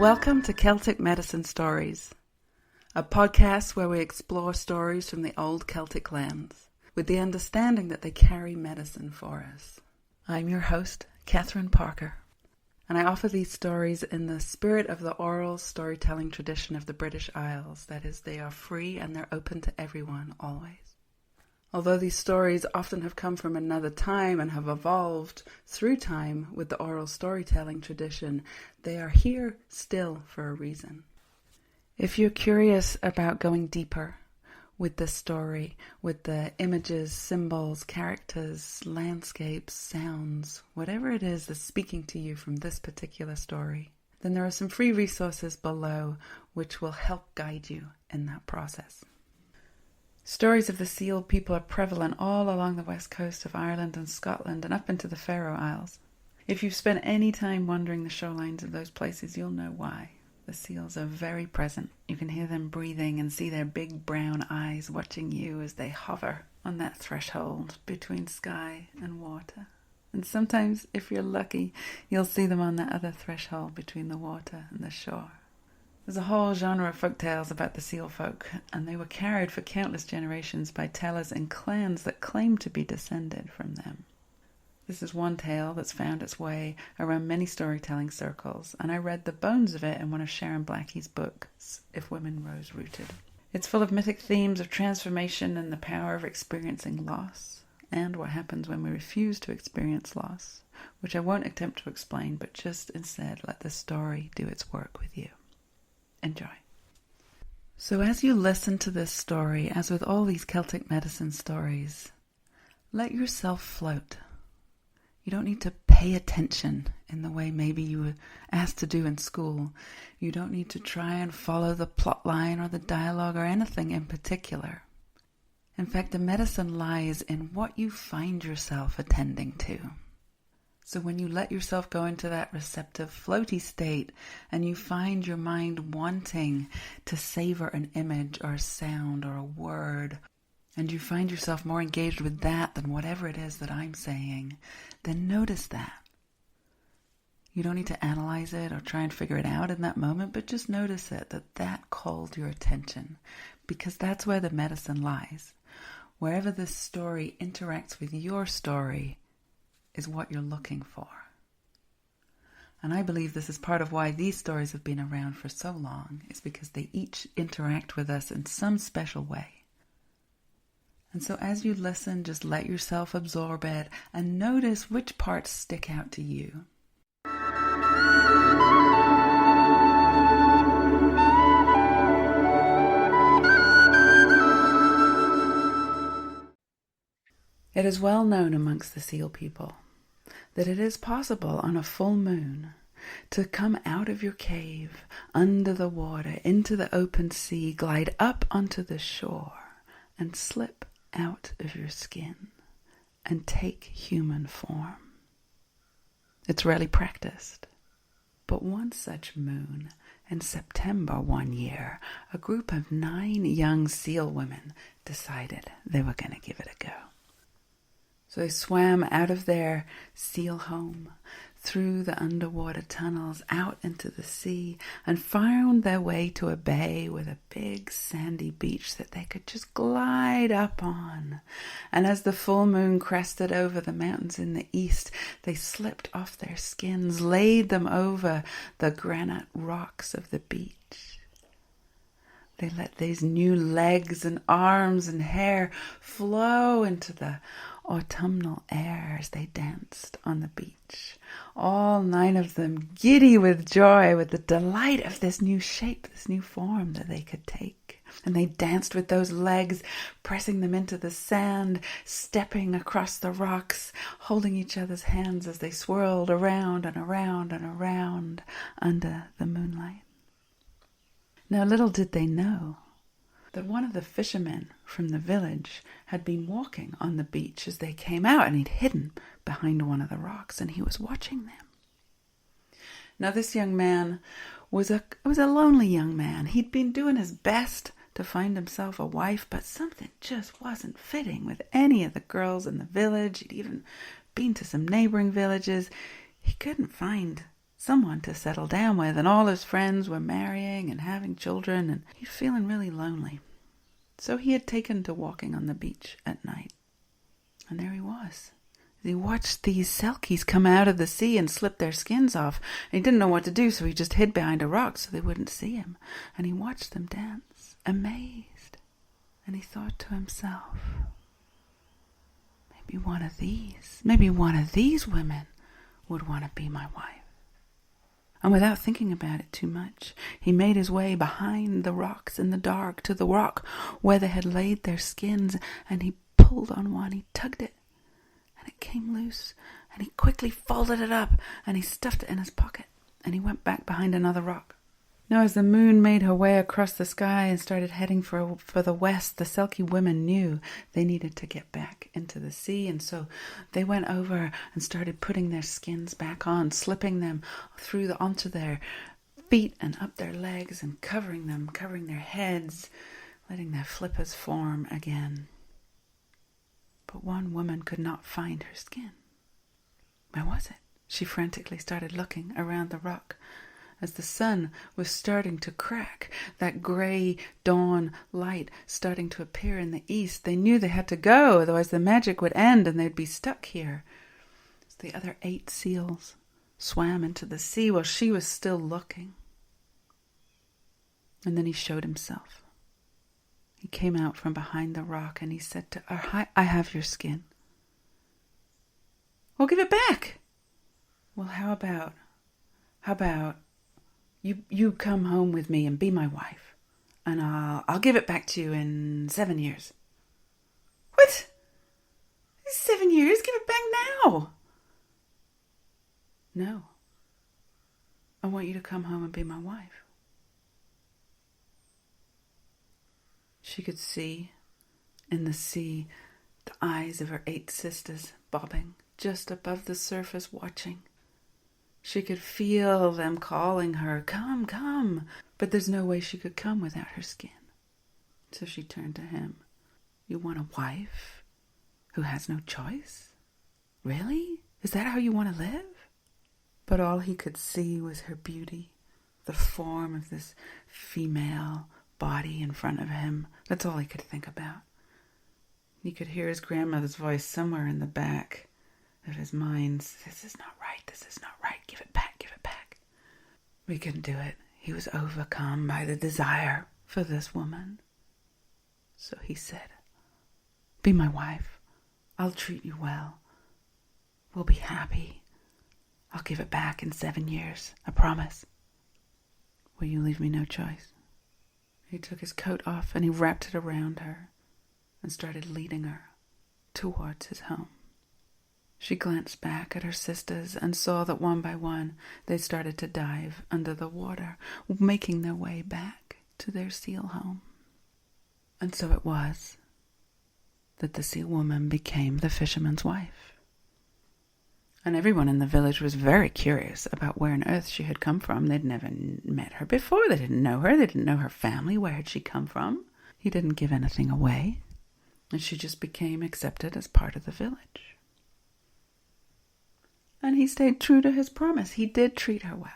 Welcome to Celtic Medicine Stories, a podcast where we explore stories from the old Celtic lands, with the understanding that they carry medicine for us. I'm your host, Catherine Parker, and I offer these stories in the spirit of the oral storytelling tradition of the British Isles. That is, they are free and they're open to everyone, always. Although these stories often have come from another time and have evolved through time with the oral storytelling tradition, they are here still for a reason. If you're curious about going deeper with this story, with the images, symbols, characters, landscapes, sounds, whatever it is that's speaking to you from this particular story, then there are some free resources below which will help guide you in that process. Stories of the seal people are prevalent all along the west coast of Ireland and Scotland and up into the Faroe Islands. If you've spent any time wandering the shorelines of those places, you'll know why. The seals are very present. You can hear them breathing and see their big brown eyes watching you as they hover on that threshold between sky and water. And sometimes, if you're lucky, you'll see them on that other threshold between the water and the shore. There's a whole genre of folktales about the seal folk, and they were carried for countless generations by tellers in clans that claimed to be descended from them. This is one tale that's found its way around many storytelling circles, and I read the bones of it in one of Sharon Blackie's books, If Women Rose Rooted. It's full of mythic themes of transformation and the power of experiencing loss, and what happens when we refuse to experience loss, which I won't attempt to explain, but just instead let the story do its work with you. Enjoy. So as you listen to this story, as with all these Celtic medicine stories, let yourself float. You don't need to pay attention in the way maybe you were asked to do in school. You don't need to try and follow the plot line or the dialogue or anything in particular. In fact, the medicine lies in what you find yourself attending to. So when you let yourself go into that receptive, floaty state and you find your mind wanting to savor an image or a sound or a word, and you find yourself more engaged with that than whatever it is that I'm saying, then notice that. You don't need to analyze it or try and figure it out in that moment, but just notice it, that called your attention, because that's where the medicine lies. Wherever this story interacts with your story is what you're looking for. And I believe this is part of why these stories have been around for so long, is because they each interact with us in some special way. And so as you listen, just let yourself absorb it and notice which parts stick out to you. It is well known amongst the seal people that it is possible on a full moon to come out of your cave, under the water, into the open sea, glide up onto the shore, and slip out of your skin and take human form. It's rarely practiced, but one such moon, in September one year, a group of 9 young seal women decided they were going to give it a go. So they swam out of their seal home, through the underwater tunnels, out into the sea, and found their way to a bay with a big sandy beach that they could just glide up on. And as the full moon crested over the mountains in the east, they slipped off their skins, laid them over the granite rocks of the beach. They let these new legs and arms and hair flow into the autumnal air as they danced on the beach. All 9 of them giddy with joy, with the delight of this new shape, this new form that they could take. And they danced with those legs, pressing them into the sand, stepping across the rocks, holding each other's hands as they swirled around and around and around under the moonlight. Now little did they know that one of the fishermen from the village had been walking on the beach as they came out, and he'd hidden behind one of the rocks, and he was watching them. Now this young man was a lonely young man. He'd been doing his best to find himself a wife, but something just wasn't fitting with any of the girls in the village. He'd even been to some neighboring villages. He couldn't find someone to settle down with, and all his friends were marrying and having children, and he's feeling really lonely. So he had taken to walking on the beach at night. And there he was. He watched these Selkies come out of the sea and slip their skins off. And he didn't know what to do, so he just hid behind a rock so they wouldn't see him. And he watched them dance, amazed. And he thought to himself, maybe one of these women would want to be my wife. And without thinking about it too much, he made his way behind the rocks in the dark to the rock where they had laid their skins, and he pulled on one, he tugged it, and it came loose, and he quickly folded it up, and he stuffed it in his pocket, and he went back behind another rock. Now, as the moon made her way across the sky and started heading for the west, the Selkie women knew they needed to get back into the sea, and so they went over and started putting their skins back on, slipping them onto their feet and up their legs, and covering their heads, letting their flippers form again. But one woman could not find her skin. Where was it? She frantically started looking around the rock. As the sun was starting to crack, that grey dawn light starting to appear in the east, they knew they had to go, otherwise the magic would end and they'd be stuck here. So the other 8 seals swam into the sea while she was still looking. And then he showed himself. He came out from behind the rock and he said to her, "Hi, I have your skin." "Well, give it back." "Well, how about you come home with me and be my wife, and I'll give it back to you in 7 years." "What? 7 years? Give it back now." "No. I want you to come home and be my wife." She could see in the sea the eyes of her 8 sisters bobbing just above the surface, watching. She could feel them calling her, "Come, come." But there's no way she could come without her skin. So she turned to him. "You want a wife who has no choice? Really? Is that how you want to live?" But all he could see was her beauty, the form of this female body in front of him. That's all he could think about. He could hear his grandmother's voice somewhere in the back of his mind. "This is not right, this is not right, give it back, give it back." But he couldn't do it. He was overcome by the desire for this woman. So he said, "Be my wife. I'll treat you well. We'll be happy. I'll give it back in 7 years, I promise. Will you leave me no choice?" He took his coat off and he wrapped it around her and started leading her towards his home. She glanced back at her sisters and saw that one by one they started to dive under the water, making their way back to their seal home. And so it was that the seal woman became the fisherman's wife. And everyone in the village was very curious about where on earth she had come from. They'd never met her before. They didn't know her. They didn't know her family. Where had she come from? He didn't give anything away. And she just became accepted as part of the village. And he stayed true to his promise. He did treat her well.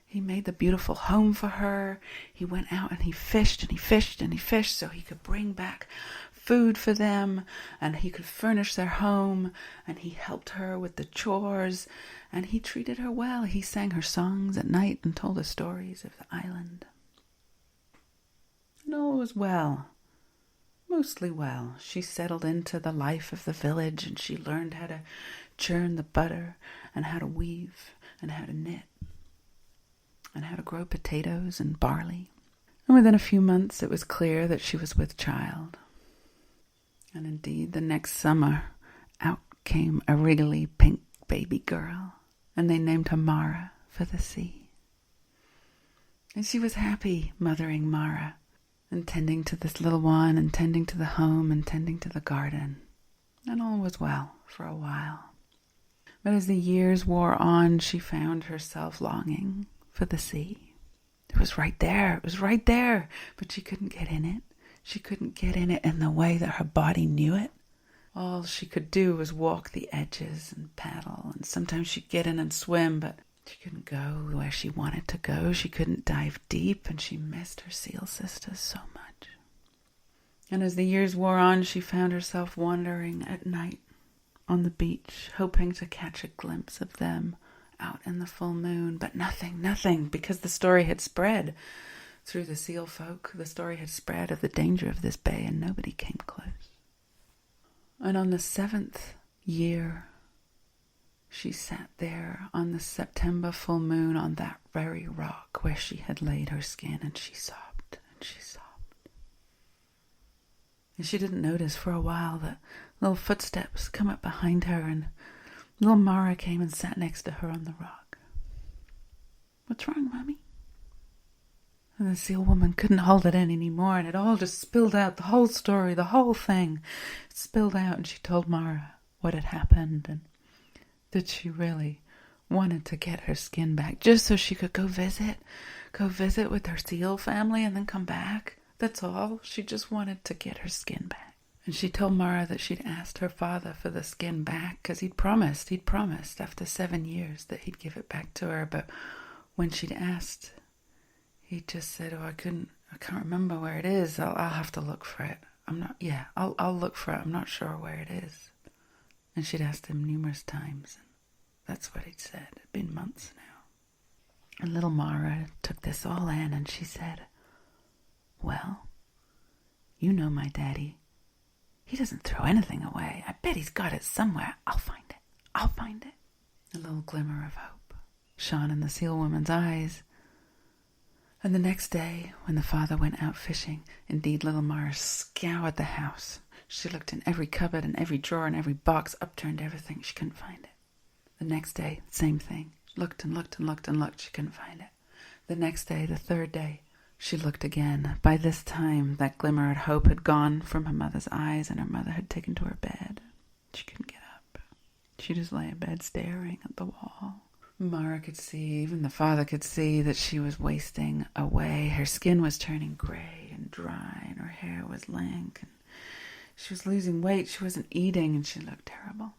He made the beautiful home for her. He went out and he fished and he fished and he fished so he could bring back food for them and he could furnish their home, and he helped her with the chores and he treated her well. He sang her songs at night and told her stories of the island. And all was well. Mostly well. She settled into the life of the village and she learned how to churn the butter and how to weave and how to knit and how to grow potatoes and barley. And within a few months it was clear that she was with child. And indeed, the next summer, out came a wriggly pink baby girl, and they named her Mara for the sea. And she was happy mothering Mara, and tending to this little one, and tending to the home, and tending to the garden. And all was well for a while. But as the years wore on, she found herself longing for the sea. It was right there, but she couldn't get in it. She couldn't get in it in the way that her body knew it. All she could do was walk the edges and paddle, and sometimes she'd get in and swim, but she couldn't go where she wanted to go. She couldn't dive deep, and she missed her seal sisters so much. And as the years wore on, she found herself wandering at night on the beach, hoping to catch a glimpse of them out in the full moon. But nothing, because the story had spread through the seal folk. The story had spread of the danger of this bay, and nobody came close. And on the 7th year, she sat there on the September full moon on that very rock where she had laid her skin, and she sobbed and she sobbed. And she didn't notice for a while that little footsteps come up behind her, and little Mara came and sat next to her on the rock. "What's wrong, Mommy?" And the seal woman couldn't hold it in anymore, and it all just spilled out, the whole story, the whole thing. It spilled out, and she told Mara what had happened, and that she really wanted to get her skin back, just so she could go visit with her seal family and then come back. That's all. She just wanted to get her skin back. And she told Mara that she'd asked her father for the skin back, because he'd promised after 7 years that he'd give it back to her. But when she'd asked, he just said, "Oh, I can't remember where it is. I'll have to look for it. I'll look for it. I'm not sure where it is." And she'd asked him numerous times, and that's what he'd said. It'd been months now. And little Mara took this all in, and she said, "Well, you know my daddy. He doesn't throw anything away. I bet he's got it somewhere. I'll find it. A little glimmer of hope shone in the seal woman's eyes. And the next day, when the father went out fishing, indeed little Mara scoured the house. She looked in every cupboard and every drawer and every box, upturned everything. She couldn't find it. The next day, same thing. Looked and looked and looked and looked. She couldn't find it. The next day, the third day, she looked again. By this time, that glimmer of hope had gone from her mother's eyes, and her mother had taken to her bed. She couldn't get up. She just lay in bed staring at the wall. Mara could see, even the father could see, that she was wasting away. Her skin was turning grey and dry, and her hair was lank, and she was losing weight. She wasn't eating, and she looked terrible.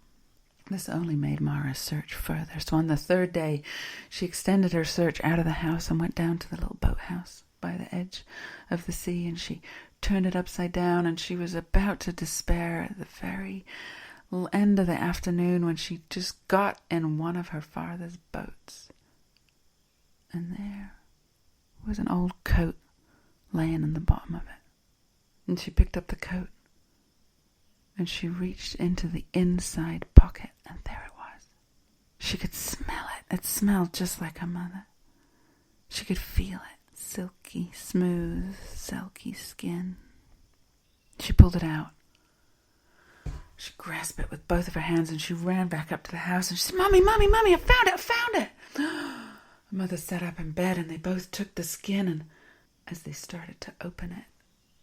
This only made Mara search further. So on the third day, she extended her search out of the house and went down to the little boathouse by the edge of the sea, and she turned it upside down, and she was about to despair at the very end of the afternoon when she just got in one of her father's boats. And there was an old coat laying in the bottom of it. And she picked up the coat, and she reached into the inside pocket, and there it was. She could smell it. It smelled just like her mother. She could feel it. Silky, smooth, Selkie skin. She pulled it out. She grasped it with both of her hands, and she ran back up to the house, and she said, Mommy, I found it. Her mother sat up in bed, and they both took the skin, and as they started to open it,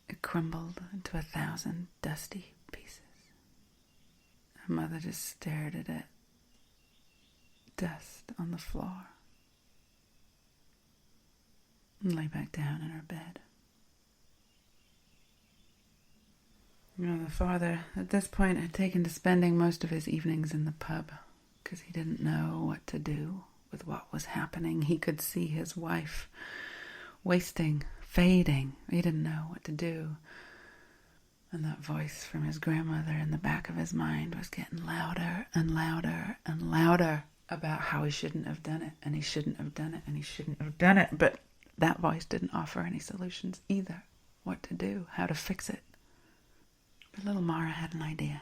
it crumbled into 1,000 dusty pieces. Her mother just stared at it. Dust on the floor. And lay back down in her bed. The father, at this point, had taken to spending most of his evenings in the pub, because he didn't know what to do with what was happening. He could see his wife wasting, fading. He didn't know what to do. And that voice from his grandmother in the back of his mind was getting louder and louder and louder about how he shouldn't have done it, and he shouldn't have done it, and he shouldn't have done it. But that voice didn't offer any solutions either. What to do, how to fix it. But little Mara had an idea.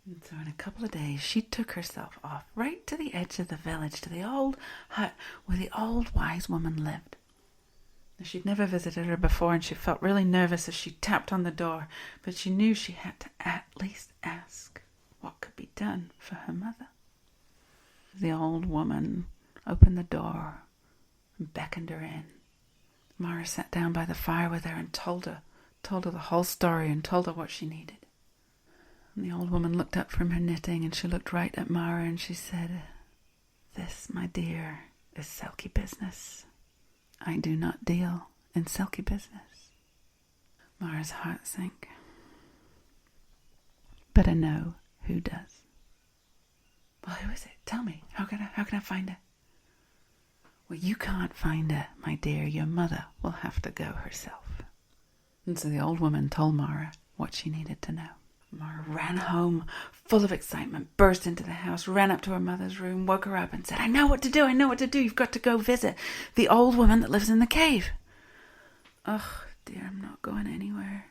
And so in a couple of days, she took herself off right to the edge of the village, to the old hut where the old wise woman lived. She'd never visited her before, and she felt really nervous as she tapped on the door, but she knew she had to at least ask what could be done for her mother. The old woman opened the door and beckoned her in. Mara sat down by the fire with her and told her the whole story and told her what she needed. And the old woman looked up from her knitting, and she looked right at Mara, and she said, "This, my dear, is Selkie business. I do not deal in Selkie business." Mara's heart sank. but I know who does. Well, who is it? Tell me. How can I find her? Well, you can't find her, my dear. Your mother will have to go herself. And so the old woman told Mara what she needed to know. Mara ran home, full of excitement, burst into the house, ran up to her mother's room, woke her up and said, I know what to do. You've got to go visit the old woman that lives in the cave. Oh, dear, I'm not going anywhere.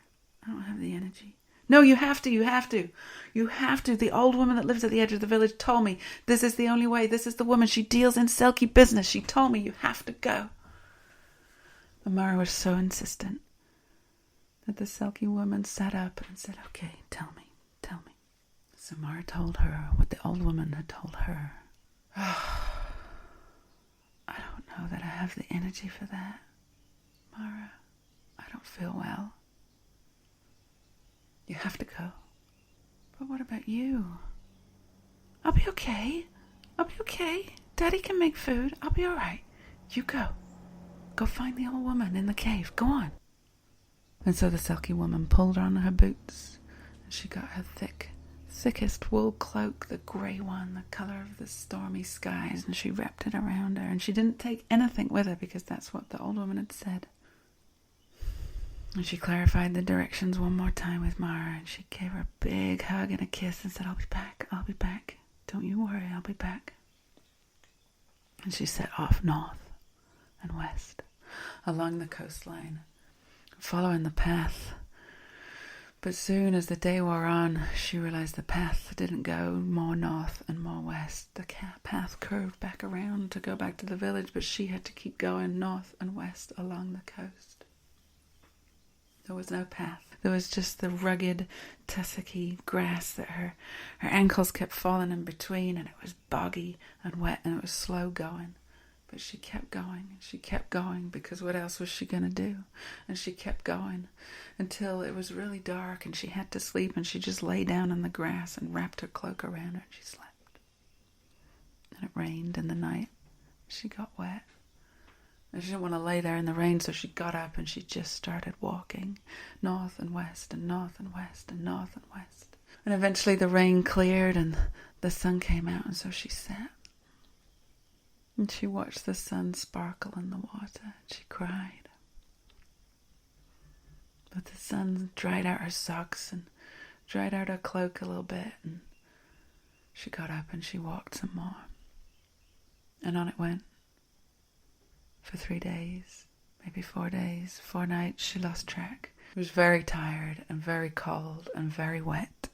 I don't have the energy. No, you have to. The old woman that lives at the edge of the village told me this is the only way. This is the woman. She deals in Selkie business. She told me you have to go. And Mara was so insistent that the Selkie woman sat up and said, okay, tell me. So Mara told her what the old woman had told her. Oh, I don't know that I have the energy for that, Mara. I don't feel well. You have to go. But what about you? I'll be okay. Daddy can make food. I'll be all right. You go. Go find the old woman in the cave. Go on. And so the Selkie woman pulled on her boots, and she got her thickest wool cloak, the grey one, the colour of the stormy skies, and she wrapped it around her, and she didn't take anything with her because that's what the old woman had said. And she clarified the directions one more time with Mara, and she gave her a big hug and a kiss and said, I'll be back. Don't you worry, I'll be back. And she set off north and west along the coastline, following the path. But soon as the day wore on, she realized the path didn't go more north and more west. The path curved back around to go back to the village, but she had to keep going north and west along the coast. There was no path. There was just the rugged, tussocky grass that her ankles kept falling in between, and it was boggy and wet, and it was slow going. But she kept going, and she kept going, because what else was she going to do? And she kept going until it was really dark, and she had to sleep, and she just lay down in the grass and wrapped her cloak around her, and she slept. And it rained in the night. She got wet. And she didn't want to lay there in the rain, so she got up and she just started walking north and west and north and west and north and west. And eventually the rain cleared and the sun came out, and so she sat. And she watched the sun sparkle in the water, and she cried. But the sun dried out her socks and dried out her cloak a little bit, and she got up and she walked some more. And on it went. For 3 days, maybe 4 days, 4 nights, she lost track. She was very tired and very cold and very wet.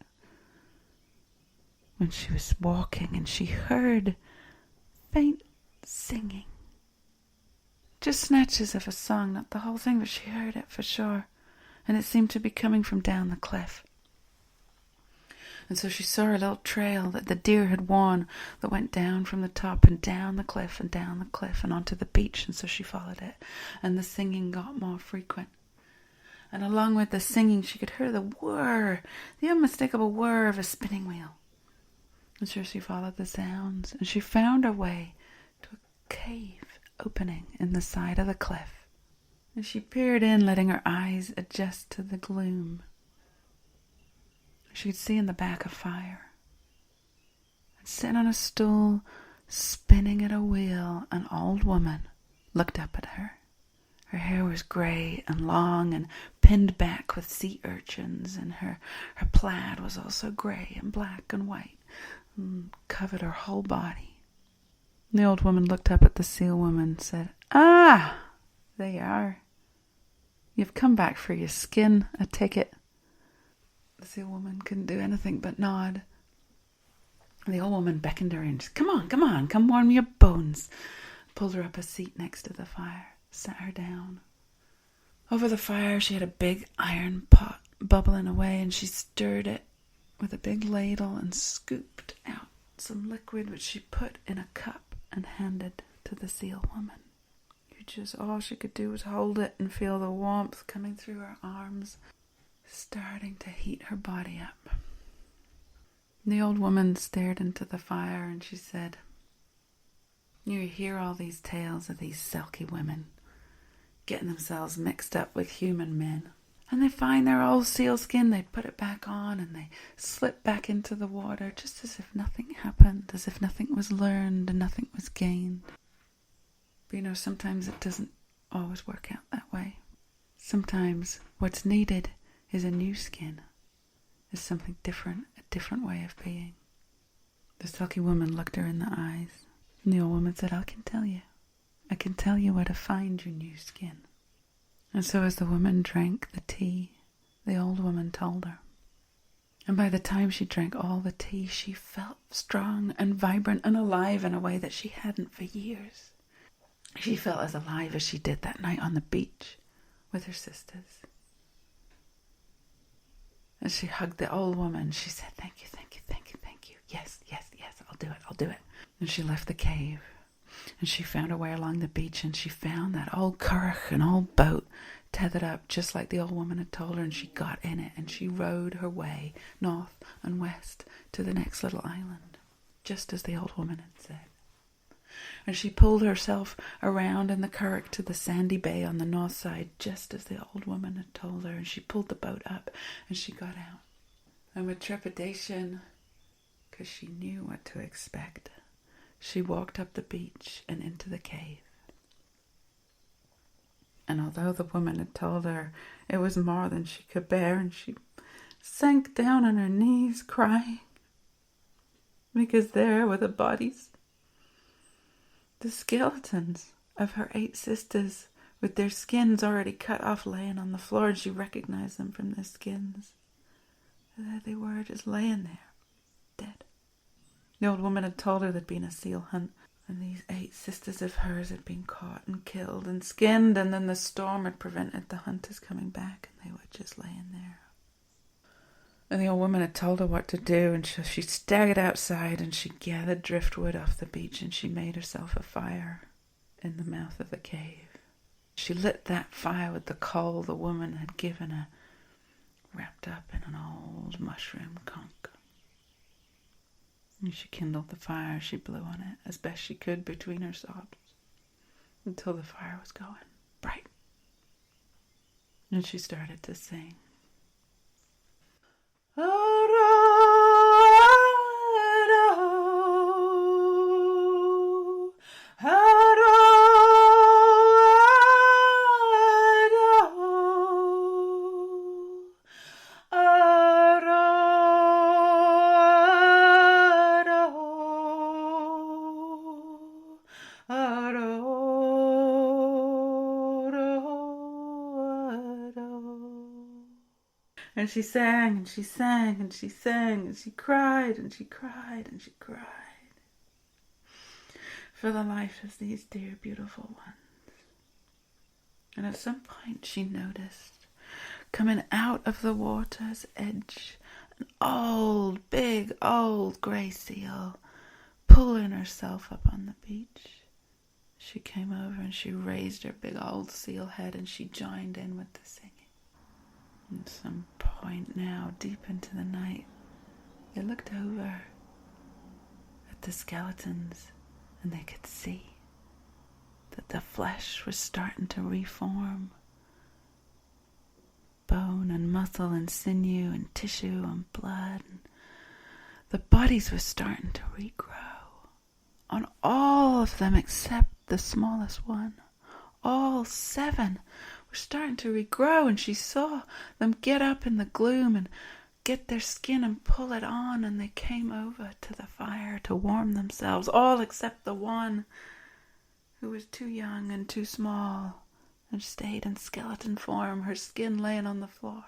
When she was walking and she heard faint singing. Just snatches of a song, not the whole thing, but she heard it for sure. And it seemed to be coming from down the cliff. And so she saw a little trail that the deer had worn that went down from the top and down the cliff and onto the beach. And so she followed it. And the singing got more frequent. And along with the singing, she could hear the whir, the unmistakable whir of a spinning wheel. And so she followed the sounds, and she found her way to a cave opening in the side of the cliff. And she peered in, letting her eyes adjust to the gloom. She could see in the back a fire. And sitting on a stool, spinning at a wheel, an old woman looked up at her. Her hair was grey and long and pinned back with sea urchins, and her plaid was also grey and black and white and covered her whole body. The old woman looked up at the seal woman and said, "Ah, there you are. You've come back for your skin, I take it." The seal woman couldn't do anything but nod. The old woman beckoned her in. She said, come warm your bones. Pulled her up a seat next to the fire, sat her down. Over the fire she had a big iron pot bubbling away, and she stirred it with a big ladle and scooped out some liquid which she put in a cup and handed to the seal woman. All she could do was hold it and feel the warmth coming through her arms, starting to heat her body up. The old woman stared into the fire and she said, "You hear all these tales of these Selkie women getting themselves mixed up with human men. And they find their old seal skin, they put it back on, and they slip back into the water, just as if nothing happened, as if nothing was learned and nothing was gained. But sometimes it doesn't always work out that way. Sometimes what's needed is a new skin, is something different, a different way of being. The Selkie woman looked her in the eyes, and the old woman said, I can tell you. I can tell you where to find your new skin. And so as the woman drank the tea, the old woman told her. And by the time she drank all the tea, she felt strong and vibrant and alive in a way that she hadn't for years. She felt as alive as she did that night on the beach with her sisters. As she hugged the old woman, she said, thank you, thank you, thank you, thank you. Yes, yes, yes, I'll do it. And she left the cave. And she found her way along the beach, and she found that old curragh, an old boat, tethered up just like the old woman had told her, and she got in it, and she rowed her way north and west to the next little island, just as the old woman had said. And she pulled herself around in the curragh to the sandy bay on the north side, just as the old woman had told her, and she pulled the boat up, and she got out. And with trepidation, because she knew what to expect, she walked up the beach and into the cave. And although the woman had told her it was more than she could bear, and she sank down on her knees crying, because there were the bodies, the skeletons of her 8 sisters with their skins already cut off laying on the floor, and she recognized them from their skins. And there they were, just laying there, dead. The old woman had told her there'd been a seal hunt, and these 8 sisters of hers had been caught and killed and skinned, and then the storm had prevented the hunters coming back, and they were just laying there. And the old woman had told her what to do, and so she staggered outside, and she gathered driftwood off the beach, and she made herself a fire in the mouth of the cave. She lit that fire with the coal the woman had given her, wrapped up in an old mushroom conch. And she kindled the fire, she blew on it as best she could between her sobs, until the fire was going bright. And she started to sing. And she sang, and she sang, and she sang, and she cried, and she cried, and she cried, for the life of these dear, beautiful ones. And at some point she noticed, coming out of the water's edge, an old, big, old grey seal pulling herself up on the beach. She came over and she raised her big old seal head, and she joined in with the singing. At some point now, deep into the night, they looked over at the skeletons, and they could see that the flesh was starting to reform. Bone and muscle and sinew and tissue and blood. And the bodies were starting to regrow on all of them except the smallest one. All 7 were starting to regrow, and she saw them get up in the gloom and get their skin and pull it on, and they came over to the fire to warm themselves, all except the one who was too young and too small and stayed in skeleton form, her skin laying on the floor.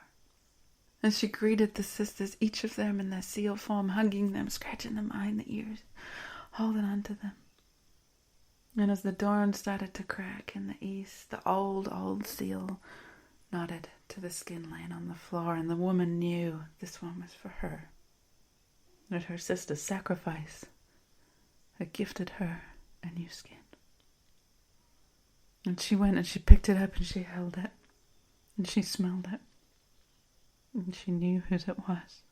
And she greeted the sisters, each of them in their seal form, hugging them, scratching them behind the ears, holding on to them. And as the dawn started to crack in the east, the old seal nodded to the skin laying on the floor, and the woman knew this one was for her, that her sister's sacrifice had gifted her a new skin. And she went and she picked it up and she held it, and she smelled it, and she knew whose it was.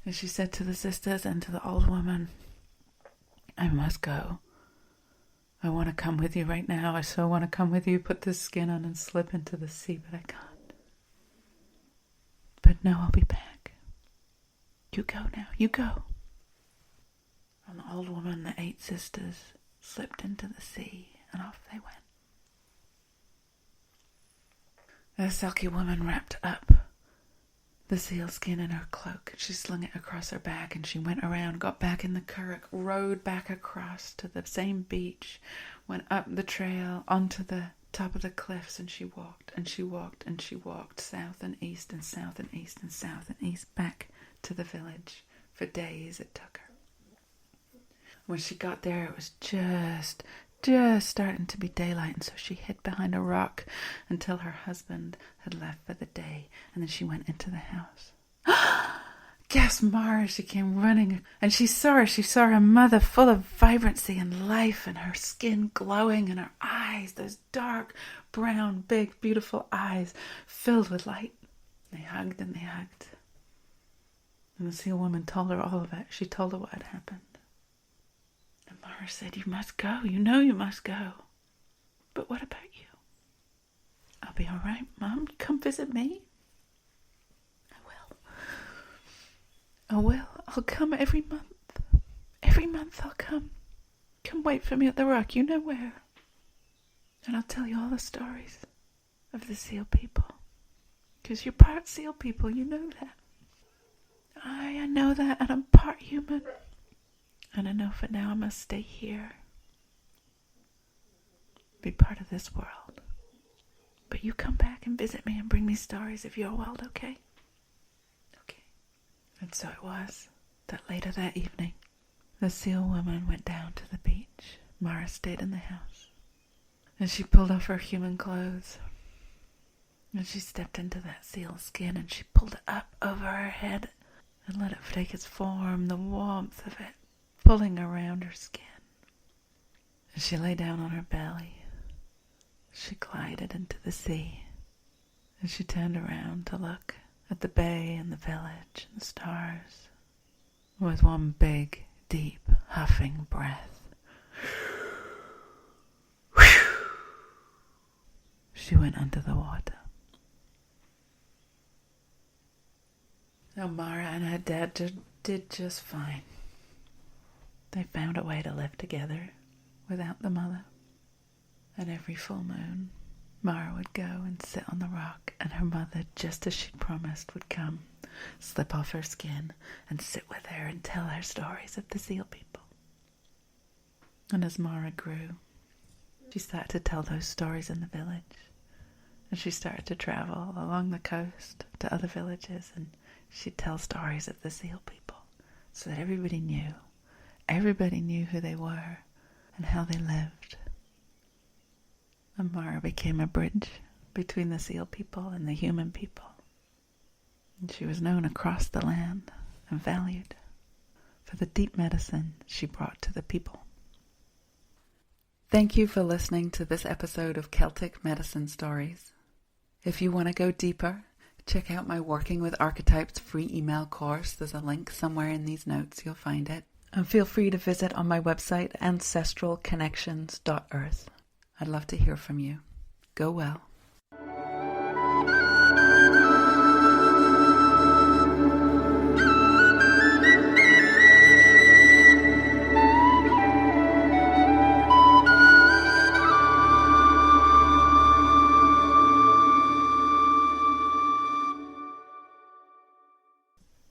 And she said to the sisters and to the old woman, I must go. I want to come with you right now. I so want to come with you, put this skin on and slip into the sea, but I can't. "No, I'll be back. You go now, you go." And the old woman and the 8 sisters slipped into the sea, and off they went. The Selkie woman wrapped up the seal skin in her cloak. She slung it across her back, and she went around, got back in the curragh, rowed back across to the same beach, went up the trail onto the top of the cliffs, and she walked and she walked and she walked south and east and south and east and south and east back to the village. For days it took her. When she got there, it was just starting to be daylight, and so she hid behind a rock until her husband had left for the day, and then she went into the house. Gasped Mara. She came running, and she saw her mother full of vibrancy and life, and her skin glowing, and her eyes, those dark, brown, big, beautiful eyes, filled with light. They hugged and they hugged. And the seal woman told her all of it. She told her what had happened. And Mara said, "You must go. You know you must go. But what about you?" "I'll be all right, Mum. Come visit me." "I will. I'll come every month. Every month I'll come. Come wait for me at the rock, you know where. And I'll tell you all the stories of the seal people. Because you're part seal people, you know that." I know that, and I'm part human. And I know for now I must stay here. Be part of this world. But you come back and visit me and bring me stories of your world, okay? Okay. And so it was that later that evening, the seal woman went down to the beach. Mara stayed in the house. And she pulled off her human clothes. And she stepped into that seal skin, and she pulled it up over her head and let it take its form, the warmth of it pulling around her skin. As she lay down on her belly, she glided into the sea, and she turned around to look at the bay and the village and the stars with one big, deep, huffing breath. She went under the water. Now Mara and her dad did just fine. They found a way to live together without the mother. And every full moon, Mara would go and sit on the rock, and her mother, just as she'd promised, would come, slip off her skin, and sit with her and tell her stories of the seal people. And as Mara grew, she started to tell those stories in the village. And she started to travel along the coast to other villages, and she'd tell stories of the seal people so that everybody knew who they were and how they lived. And Mara became a bridge between the seal people and the human people. And she was known across the land and valued for the deep medicine she brought to the people. Thank you for listening to this episode of Celtic Medicine Stories. If you want to go deeper, check out my Working with Archetypes free email course. There's a link somewhere in these notes. You'll find it. And feel free to visit on my website, ancestralconnections.earth. I'd love to hear from you. Go well.